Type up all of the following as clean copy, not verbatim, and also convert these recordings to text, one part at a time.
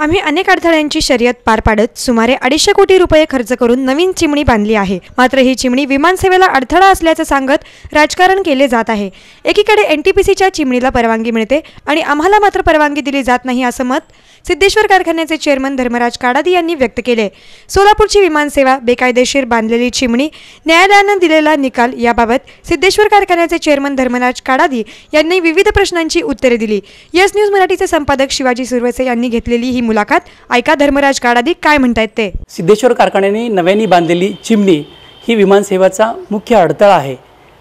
आम्ही अनेक अडथळ्यांची शर्यत पार पाडत सुमारे 250 कोटी रुपये खर्च करून नवीन चिमणी बांधली आहे। मात्र ही चिमणी विमानसेवेला अडथळा असल्याचं सांगत राजकारण केले जात आहे। एकीकडे एनटीपीसीच्या चिमणीला परवानगी मिळते आणि आम्हाला मात्र परवानगी दिली जात नाही असं मत सिद्धेश्वर कारखान्याचे चेअरमन धर्मराज काडादी यांनी व्यक्त केले। सोलापूरची विमानसेवा बेकायदेशीर बांधलेली चिमणी न्यायालयानं दिलेला निकाल याबाबत सिद्धेश्वर कारखान्याचे चेअरमन धर्मराज काडादी यांनी विविध प्रश्नांची उत्तरे दिली। यस न्यूज मराठीचे संपादक शिवाजी सुरवसे यांनी घेतलेली ही मुलाखत ऐका धर्मराज काडादी काय म्हणतायत ते। सिद्धेश्वर कारखान्याने नव्याने बांधलेली चिमणी ही विमानसेवेचा मुख्य अडथळा आहे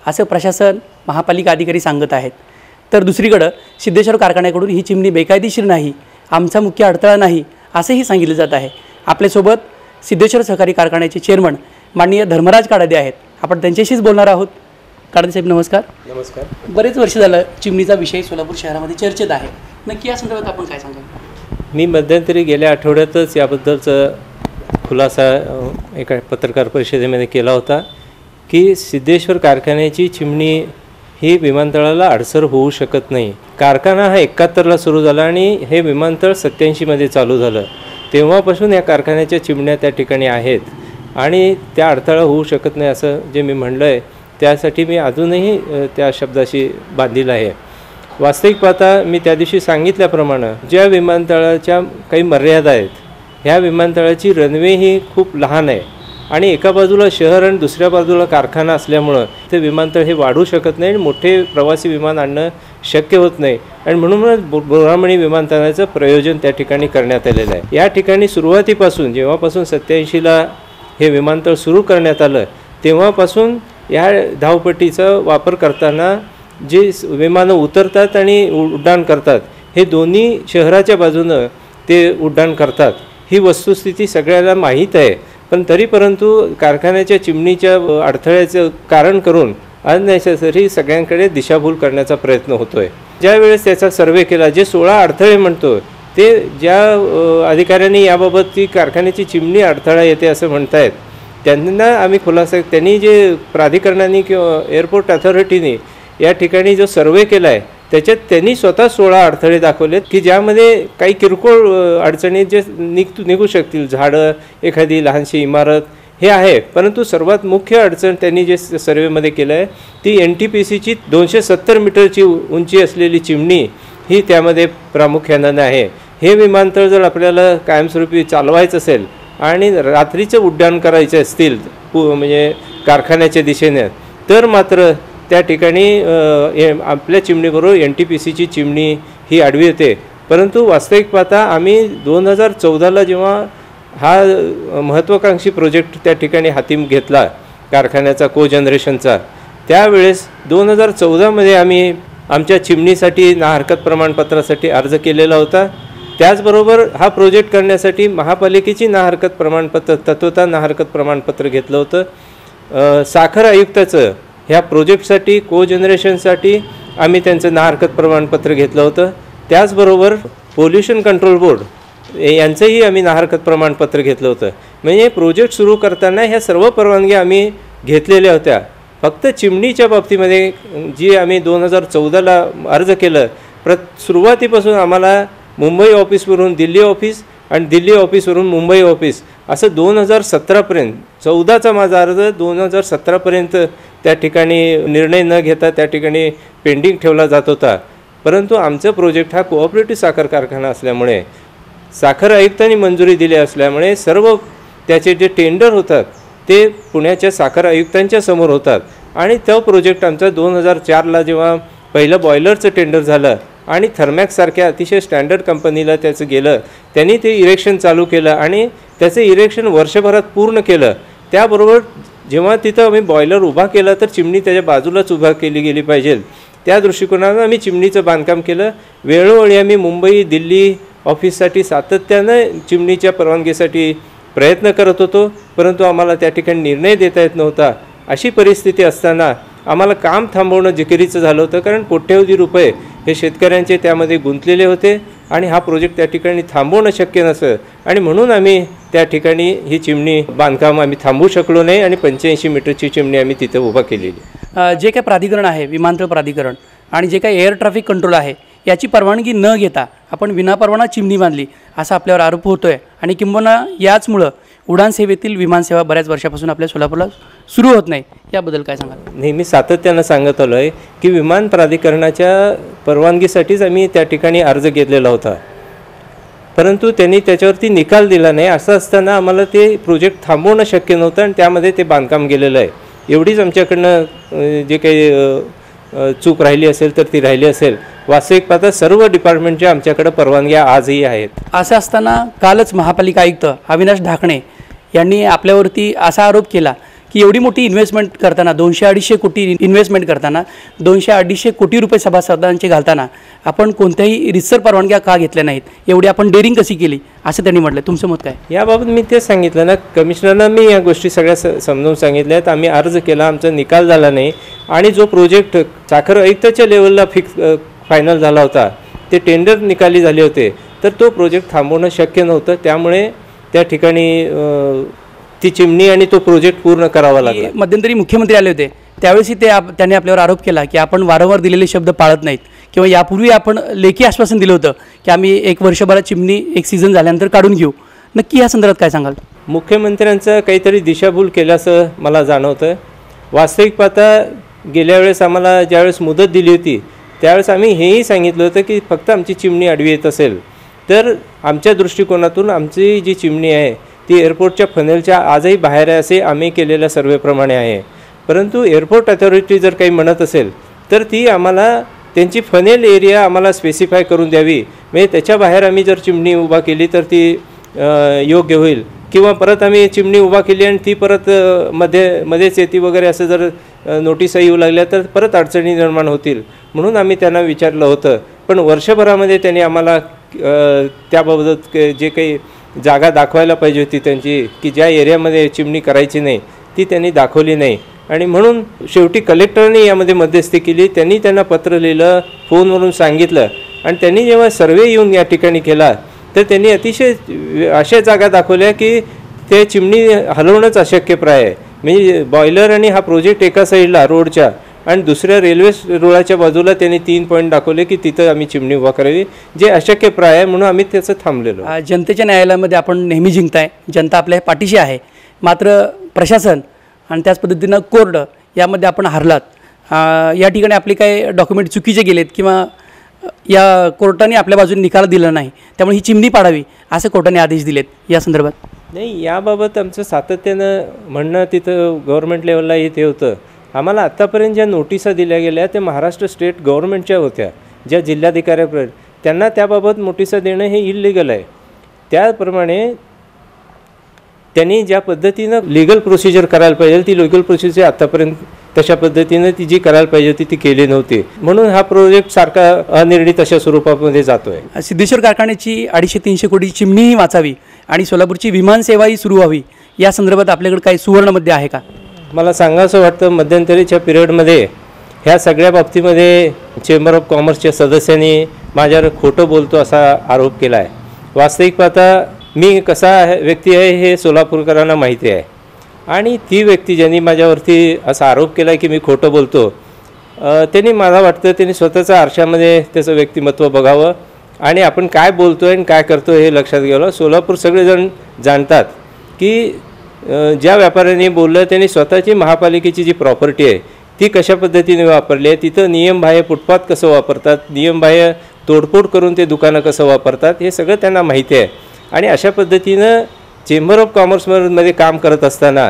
असं प्रशासन महापालिका अधिकारी सांगत आहेत। तर दुसरीकडे सिद्धेश्वर कारखान्याकडून ही चिमणी बेकायदेशीर नाही, आमचा मुख्य अडथळा नाही असंही सांगितलं जात आहे। आपल्यासोबत सिद्धेश्वर सहकारी कारखान्याचे चेअरमन माननीय धर्मराज काडादी आहेत। आपण त्यांच्याशीच बोलणार आहोत। काडादी साहेब नमस्कार। नमस्कार। बरेच वर्ष झालं चिमणीचा विषय सोलापूर शहरामध्ये चर्चेत आहे, नक्की या संदर्भात आपण काय सांगाल? मी मध्यंतरी गेल्या आठवड्यातच याबद्दलचा खुलासा एका पत्रकार परिषदेमध्ये केला होता की सिद्धेश्वर कारखान्याची चिमणी ही विमानतळाला अडसर होऊ शकत नाही। कारखाना हा 71ला सुरू झाला आणि हे विमानतळ 87मध्ये चालू झालं। तेव्हापासून या कारखान्याच्या चिमण्या त्या ठिकाणी आहेत आणि त्या अडथळा होऊ शकत नाही असं जे मी म्हणलं आहे त्यासाठी मी अजूनही त्या शब्दाशी बांधील आहे। वास्तविक पाहता मी त्या दिवशी सांगितल्याप्रमाणे ज्या विमानतळाच्या काही मर्यादा आहेत, ह्या विमानतळाची रनवे ही खूप लहान आहे आणि एका बाजूला शहर आणि दुसऱ्या बाजूला कारखाना असल्यामुळं ते विमानतळ हे वाढू शकत नाही आणि मोठे प्रवासी विमान आणणं शक्य होत नाही आणि म्हणूनच बोरामणी विमानतळाचं प्रयोजन त्या ठिकाणी करण्यात आलेलं आहे। या ठिकाणी सुरुवातीपासून जेव्हापासून 87ला हे विमानतळ सुरू करण्यात आलं तेव्हापासून या धावपट्टीचा वापर करताना जे विमानं उतरतात आणि उड्डाण करतात हे दोन्ही शहराच्या बाजूनं ते उड्डाण करतात, ही वस्तुस्थिती सगळ्याला माहीत आहे। पण तरी परंतु कारखान्याच्या चिमणीच्या अडथळ्याचं कारण करून अननेसेसरी सगळ्यांकडे दिशाभूल करण्याचा प्रयत्न होतो आहे। ज्यावेळेस त्याचा सर्वे केला, जे 16 अडथळे म्हणतो ते ज्या अधिकाऱ्यांनी याबाबत ती कारखान्याची चिमणी अडथळा येते असं म्हणतायत त्यांना आम्ही खुलासा, त्यांनी जे प्राधिकरणाने किंवा एअरपोर्ट अथॉरिटीने या ठिकाणी जो सर्वे केला आहे त्याच्यात त्यांनी स्वतः 16 अडथळे दाखवलेत की ज्यामध्ये काही किरकोळ अडचणी जे निघू शकतील, झाडं, एखादी लहानशी इमारत हे आहे। परंतु सर्वात मुख्य अडचण त्यांनी जे सर्वेमध्ये केलं आहे ती NTPCची 270 मीटरची उंची असलेली चिमणी ही त्यामध्ये प्रामुख्यानं आहे। हे विमानतळ जर आपल्याला कायमस्वरूपी चालवायचं असेल आणि रात्रीचं उड्डाण करायचे असतील म्हणजे कारखान्याच्या दिशेने तर मात्र त्या ठिकाणी आपल्या चिमणीबरोबर NTPCची चिमणी ही आडवी येते। परंतु वास्तविक पाहता आम्ही 2014ला जेव्हा हा महत्त्वाकांक्षी प्रोजेक्ट त्या ठिकाणी हाती घेतला कारखान्याचा कोजनरेशनचा, त्यावेळेस 2014मध्ये आम्ही आमच्या चिमणीसाठी ना हरकत प्रमाणपत्रासाठी अर्ज केलेला होता। त्याचबरोबर हा प्रोजेक्ट करण्यासाठी महापालिकेची ना हरकत प्रमाणपत्र तत्वता ना हरकत प्रमाणपत्र घेतलं होतं। साखर आयुक्ताचं ह्या प्रोजेक्टसाठी कोजनरेशनसाठी आम्ही त्यांचं ना हरकत प्रमाणपत्र घेतलं होतं। त्याचबरोबर पोल्युशन कंट्रोल बोर्ड यांचंही आम्ही ना हरकत प्रमाणपत्र घेतलं होतं। म्हणजे प्रोजेक्ट सुरू करताना ह्या सर्व परवानगी आम्ही घेतलेल्या होत्या। फक्त चिमणीच्या बाबतीमध्ये जी आम्ही 2014ला अर्ज केलं सुरुवातीपासून आम्हाला मुंबई ऑफिसवरून दिल्ली ऑफिस आणि दिल्ली ऑफिसवरून मुंबई ऑफिस असं 2017पर्यंत 14चा माझा अर्ज 2017पर्यंत त्या ठिकाणी निर्णय न घेता त्या ठिकाणी पेंडिंग ठेवला जात होता। परंतु आमचा प्रोजेक्ट हा कोऑपरेटिव्ह साखर कारखाना असल्यामुळे साखर आयुक्तांनी मंजुरी दिली असल्यामुळे सर्व त्याचे जे टेंडर होतात ते पुण्याच्या साखर आयुक्तांच्या समोर होतात आणि तो प्रोजेक्ट आमचा 2004ला जेव्हा पहिलं बॉयलरचं टेंडर झालं आणि थर्मॅक्ससारख्या अतिशय स्टँडर्ड कंपनीला त्याचं गेलं, त्यांनी ते इरेक्शन चालू केलं आणि त्याचं इरेक्शन वर्षभरात पूर्ण केलं। त्याबरोबर जेव्हा तिथं आम्ही बॉयलर उभा केला तर चिमणी त्याच्या बाजूलाच उभा केली गेली पाहिजे, त्या दृष्टिकोनानं आम्ही चिमणीचं बांधकाम केलं। वेळोवेळी आम्ही मुंबई दिल्ली ऑफिससाठी सातत्यानं चिमणीच्या परवानगीसाठी प्रयत्न करत होतो, परंतु आम्हाला त्या ठिकाणी निर्णय देता येत नव्हता। अशी परिस्थिती असताना आम्हाला काम थांबवणं जिकिरीचं झालं होतं, कारण कोट्यवधी रुपये हे शेतकऱ्यांचे त्यामध्ये गुंतलेले होते आणि हा प्रोजेक्ट त्या ठिकाणी थांबवणं शक्य नसतं आणि म्हणून आम्ही त्या ठिकाणी ही चिमणी बांधकाम आम्ही थांबवू शकलो नाही आणि 85 मीटरची चिमणी आम्ही तिथे उभा केलेली। जे काही प्राधिकरण आहे विमानतळ प्राधिकरण आणि जे काही एअर ट्रॅफिक कंट्रोल आहे याची परवानगी न घेता आपण विनापरवाना चिमणी बांधली असा आपल्यावर आरोप होतो आहे आणि किंबहुना याचमुळं उडान सेवेतील विमानसेवा बऱ्याच वर्षापासून आपल्या सोलापूरला सुरू होत नाही, याबद्दल काय सांगाल? नेहमी सातत्यानं सांगत आलो आहे की विमान प्राधिकरणाच्या परवानगीसाठीच आम्ही त्या ठिकाणी अर्ज घेतलेला होता, परंतु त्यांनी त्याच्यावरती निकाल दिला नाही. असं असताना आम्हाला ते प्रोजेक्ट थांबवणं शक्य नव्हतं आणि त्यामध्ये ते बांधकाम गेलेलं आहे. एवढीच आमच्याकडनं जे काही चूक राहिली असेल तर ती राहिली असेल. वास्तविक पाहता सर्व डिपार्टमेंटच्या आमच्याकडे परवानग्या आजही आहेत. असं असताना कालच महापालिका आयुक्त अविनाश ढाकणे यांनी आपल्यावरती असा आरोप केला की एवढी मोठी इन्व्हेस्टमेंट करताना 200-250 कोटी इन्व्हेस्टमेंट करताना 200-250 कोटी रुपये सभासदांचे घालताना आपण कोणत्याही रितसर परवानग्या का घेतल्या नाहीत, एवढी आपण डेअरिंग कशी केली, असं त्यांनी म्हटलं. तुमचं मत काय? याबाबत मी तेच सांगितलं ना, कमिशनरना मी या गोष्टी सगळ्या समजावून सांगितल्या आहेत. आम्ही अर्ज केला, आमचा निकाल झाला नाही आणि जो प्रोजेक्ट साखर आयुक्ताच्या लेवलला फायनल झाला होता, ते टेंडर निकाली झाले होते, तर तो प्रोजेक्ट थांबवणं शक्य नव्हतं. त्यामुळे त्या ठिकाणी ती चिमणी आणि तो प्रोजेक्ट पूर्ण करावा लागला. मध्यंतरी मुख्यमंत्री आले होते, त्यावेळेसही त्यांनी आपल्यावर आरोप केला की आपण वारंवार दिलेले शब्द पाळत नाहीत, किंवा यापूर्वी आपण लेखी आश्वासन दिलं होतं की आम्ही 1 वर्षभरात चिमणी एक सीझन झाल्यानंतर काढून घेऊ. नक्की या संदर्भात काय सांगाल? मुख्यमंत्र्यांचं काहीतरी दिशाभूल केल्याचं मला जाणवतं. वास्तविक पाहता गेल्या वेळेस आम्हाला ज्यावेळेस मुदत दिली होती त्यावेळेस आम्ही हेही सांगितलं होतं की फक्त आमची चिमणी आडवी येत असेल तर आमच्या दृष्टिकोनातून आमची जी चिमणी आहे ती एअरपोर्टच्या फनेलच्या आजही बाहेर आहे असे आम्ही केलेल्या सर्वेप्रमाणे आहे. परंतु एअरपोर्ट अथॉरिटी जर काही म्हणत असेल तर ती आम्हाला त्यांची फनेल एरिया आम्हाला स्पेसिफाय करून द्यावी, म्हणजे त्याच्या बाहेर आम्ही जर चिमणी उभा केली तर ती योग्य होईल, किंवा परत आम्ही चिमणी उभा केली आणि ती परत मध्येच येते वगैरे असं जर नोटीसही येऊ लागल्या तर परत अडचणी निर्माण होतील. म्हणून आम्ही त्यांना विचारलं होतं, पण वर्षभरामध्ये त्यांनी आम्हाला त्याबाबत जे काही जागा दाखवायला पाहिजे होती त्यांची की ज्या एरियामध्ये चिमणी करायची नाही ती त्यांनी दाखवली नाही. आणि म्हणून शेवटी कलेक्टरने यामध्ये मध्यस्थी केली. त्यांनी त्यांना पत्र लिहिलं, फोनवरून सांगितलं आणि त्यांनी जेव्हा सर्वे येऊन या ठिकाणी केला तर त्यांनी अतिशय अशा जागा दाखवल्या की ते चिमणी हलवणंच अशक्यप्राय आहे. म्हणजे बॉयलर आणि हा प्रोजेक्ट एका साईडला रोडच्या आणि दुसऱ्या रेल्वे रुळाच्या बाजूला त्यांनी 3 पॉईंट दाखवले की तिथं आम्ही चिमणी उभा करावी, जे अशक्यप्राय आहे. म्हणून आम्ही त्याचं थांबलेलो. जनतेच्या न्यायालयामध्ये आपण नेहमी जिंकताय, जनता आपल्या पाठीशी आहे, मात्र प्रशासन आणि त्याच पद्धतीनं कोर्ट यामध्ये आपण हरलात. या ठिकाणी आपले काही डॉक्युमेंट चुकीचे गेलेत किंवा या कोर्टाने आपल्या बाजूने निकाल दिला नाही, त्यामुळे ही चिमणी पाडावी असं कोर्टाने आदेश दिलेत. या संदर्भात नाही, याबाबत आमचं सातत्यानं म्हणणं तिथं गव्हर्नमेंट लेवलला इथे होतं. आम्हाला आत्तापर्यंत ज्या नोटिसा दिल्या गेल्या त्या महाराष्ट्र स्टेट गव्हर्नमेंटच्या होत्या, ज्या जिल्हाधिकाऱ्यापर्यंत त्यांना त्याबाबत नोटिसा देणं हे इल्लीगल आहे. त्याप्रमाणे त्यांनी ज्या पद्धतीनं लिगल प्रोसिजर करायला पाहिजे ती लिगल प्रोसिजर आत्तापर्यंत तशा पद्धतीनं ती जी करायला पाहिजे होती ती केली नव्हती. म्हणून हा प्रोजेक्ट सारखा अनिर्णित अशा स्वरूपामध्ये जातो आहे. सिद्धेश्वर कारखान्याची 250-300 कोटी चिमणीही वाचावी आणि सोलापूरची विमानसेवाही सुरू व्हावी, या संदर्भात आपल्याकडे काही सुवर्णमध्य आहे का? मला सांगायचं वाटतं, मध्यंतरीच्या पिरियडमध्ये ह्या सगळ्या बाबतीमध्ये चेंबर ऑफ कॉमर्सच्या सदस्यांनी माझ्यावर खोटं बोलतो असा आरोप केला आहे. वास्तविक पाहता मी कसा व्यक्ती आहे हे सोलापूरकरांना माहिती आहे आणि ती व्यक्ती ज्यांनी माझ्यावरती असा आरोप केला आहे की मी खोटं बोलतो, त्यांनी मला वाटतं त्यांनी स्वतःच्या आरशामध्ये त्याचं व्यक्तिमत्व बघावं आणि आपण काय बोलतो आहे आणि काय करतो हे लक्षात घ्यावं. सोलापूर सगळेजण जाणतात की ज्या व्यापाऱ्यांनी बोललं त्यांनी स्वतःची महापालिकेची जी प्रॉपर्टी आहे ती कशा पद्धतीने वापरली आहे, तिथं नियमबाह्य फुटपाथ कसं वापरतात, नियमबाह्य तोडफोड करून ते दुकानं कसं वापरतात, हे सगळं त्यांना माहिती आहे. आणि अशा पद्धतीनं चेंबर ऑफ कॉमर्समध्ये काम करत असताना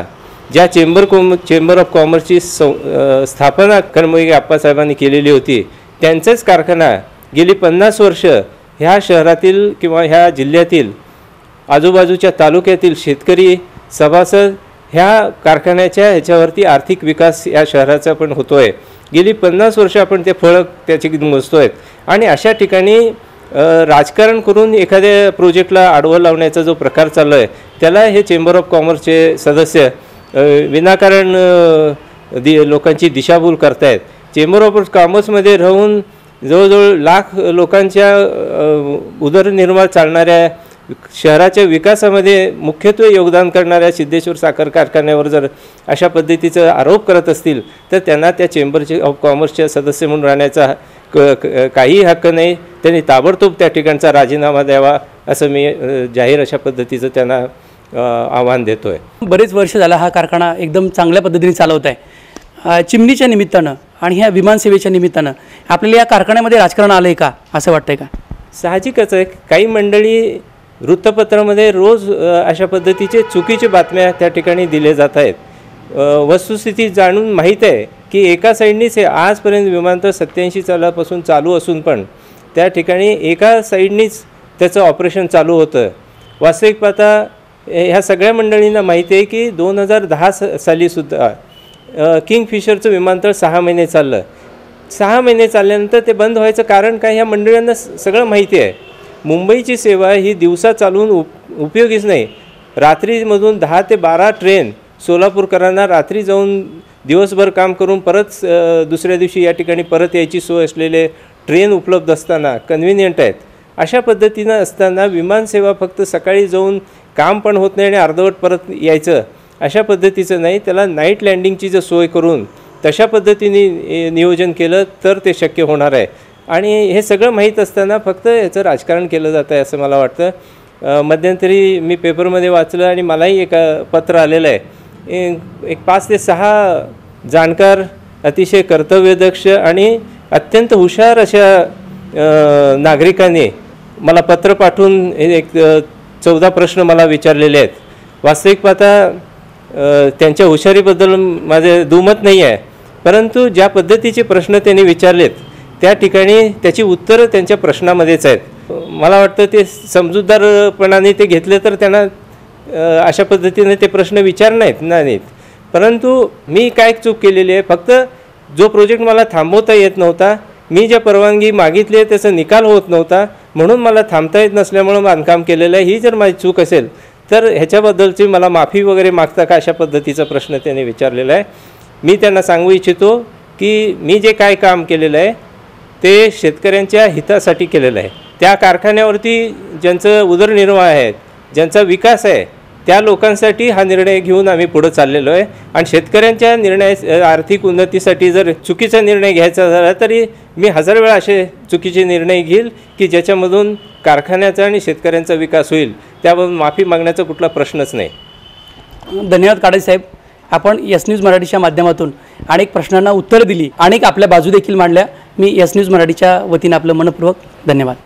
ज्या चेंबर ऑफ कॉमर्सची स्थापना कर्मयोगी आप्पासाहेबांनी केलेली होती, त्यांचाच कारखाना गेली 50 वर्ष ह्या शहरातील किंवा ह्या जिल्ह्यातील आजूबाजूच्या तालुक्यातील शेतकरी सभासद ह्या कारखान्याच्या ह्याच्यावरती आर्थिक विकास या शहराचा पण होतो आहे. गेली 50 वर्ष आपण ते फळं त्याची मोजतो आहेत. आणि अशा ठिकाणी राजकारण करून एखाद्या प्रोजेक्टला आडवं लावण्याचा जो प्रकार चालू आहे त्याला हे चेंबर ऑफ कॉमर्सचे सदस्य विनाकारण लोकांची दिशाभूल करतायत. चेंबर ऑफ कॉमर्समध्ये राहून जवळजवळ लाख लोकांच्या उदरनिर्वाह चालणाऱ्या शहराच्या विकासामध्ये मुख्यत्वे योगदान करणाऱ्या सिद्धेश्वर साखर कारखान्यावर जर अशा पद्धतीचा आरोप करत असतील तर त्यांना त्या चेंबरचे ऑफ कॉमर्सच्या सदस्य म्हणून राहण्याचा काही हक्क नाही. त्यांनी ताबडतोब त्या ठिकाणचा राजीनामा द्यावा असं मी जाहीर अशा पद्धतीचं त्यांना आव्हान देतो आहे. बरेच वर्ष झाला हा कारखाना एकदम चांगल्या पद्धतीने चालवत आहे. चिमणीच्या निमित्तानं आणि ह्या विमानसेवेच्या निमित्तानं आपल्याला या कारखान्यामध्ये राजकारण आलं आहे का असं वाटतंय का? साहजिकच आहे. काही मंडळी वृत्तपत्रामध्ये रोज अशा पद्धतीचे चुकीचे बातम्या त्या ठिकाणी दिले जात आहेत. वस्तुस्थिती जाणून माहीत आहे की एका साईडनीच हे आजपर्यंत विमानतळ 87 सालापासून चालू असून पण त्या ठिकाणी एका साईडनीच त्याचं ऑपरेशन चालू होतं. वास्तविक पाहता ह्या सगळ्या मंडळींना माहिती आहे की 2010 सालीसुद्धा किंगफिशरचं विमानतळ 6 महिने चाललं. 6 महिने चालल्यानंतर ते बंद व्हायचं कारण काय ह्या मंडळींना सगळं माहिती आहे. मुंबईची सेवा ही दिवसा चालवून उपयोगीच नाही. रात्रीमधून 10 ते 12 ट्रेन सोलापूरकरांना रात्री जाऊन दिवसभर काम करून परत दुसऱ्या दिवशी या ठिकाणी परत यायची सोय असलेले ट्रेन उपलब्ध असताना कन्व्हिनियंट आहेत. अशा पद्धतीनं असताना विमानसेवा फक्त सकाळी जाऊन काम पण होत नाही आणि अर्धवट परत यायचं अशा पद्धतीचं नाही. त्याला नाईट लँडिंगची जर सोय करून तशा पद्धतीने नियोजन केलं तर ते शक्य होणार आहे. आणि हे सगळं माहीत असताना फक्त याचं राजकारण केलं जातं आहे असं मला वाटतं. मध्यंतरी मी पेपरमध्ये वाचलं आणि मलाही एक पत्र आलेलं आहे. एक 5 ते 6 जाणकार अतिशय कर्तव्यदक्ष आणि अत्यंत हुशार अशा नागरिकांनी मला पत्र पाठवून एक 14 प्रश्न मला विचारलेले आहेत. वास्तविक पाहता त्यांच्या हुशारीबद्दल माझे दुमत नाही आहे, परंतु ज्या पद्धतीचे प्रश्न त्यांनी विचारलेत त्या ठिकाणी त्याची उत्तरं त्यांच्या प्रश्नामध्येच आहेत. मला वाटतं ते समजूतदारपणाने ते घेतले तर त्यांना अशा पद्धतीने ते प्रश्न विचारणार नाहीत. परंतु मी काय चूक केलेली आहे, फक्त जो प्रोजेक्ट मला थांबवता येत नव्हता, मी ज्या परवानगी मागितली आहे त्याचा निकाल होत नव्हता म्हणून मला थांबता येत नसल्यामुळं बांधकाम केलेलं आहे. ही जर माझी चूक असेल तर ह्याच्याबद्दलची मला माफी वगैरे मागता का अशा पद्धतीचा प्रश्न त्यांनी विचारलेला आहे. मी त्यांना सांगू इच्छितो की मी जे काय काम केलेलं आहे ते शेतकऱ्यांच्या हितासाठी केलेलं आहे. त्या कारखान्यावरती ज्यांचं उदरनिर्वाह आहे, ज्यांचा विकास आहे, त्या लोकांसाठी हा निर्णय घेऊन आम्ही पुढे चाललेलो आहे. आणि शेतकऱ्यांच्या निर्णय आर्थिक उन्नतीसाठी जर चुकीचा निर्णय घ्यायचा झाला तरी मी 1000 वेळा असे चुकीचे निर्णय घेईल की ज्याच्यामधून कारखान्याचा आणि शेतकऱ्यांचा विकास होईल. त्याबद्दल माफी मागण्याचा कुठला प्रश्नच नाही. धन्यवाद काळे साहेब. आपण यस न्यूज मराठीच्या माध्यमातून अनेक प्रश्नांना उत्तरं दिली, अनेक आपल्या बाजू देखील मांडल्या. मी यस न्यूज मराठीच्या वतीनं आपलं मनपूर्वक धन्यवाद.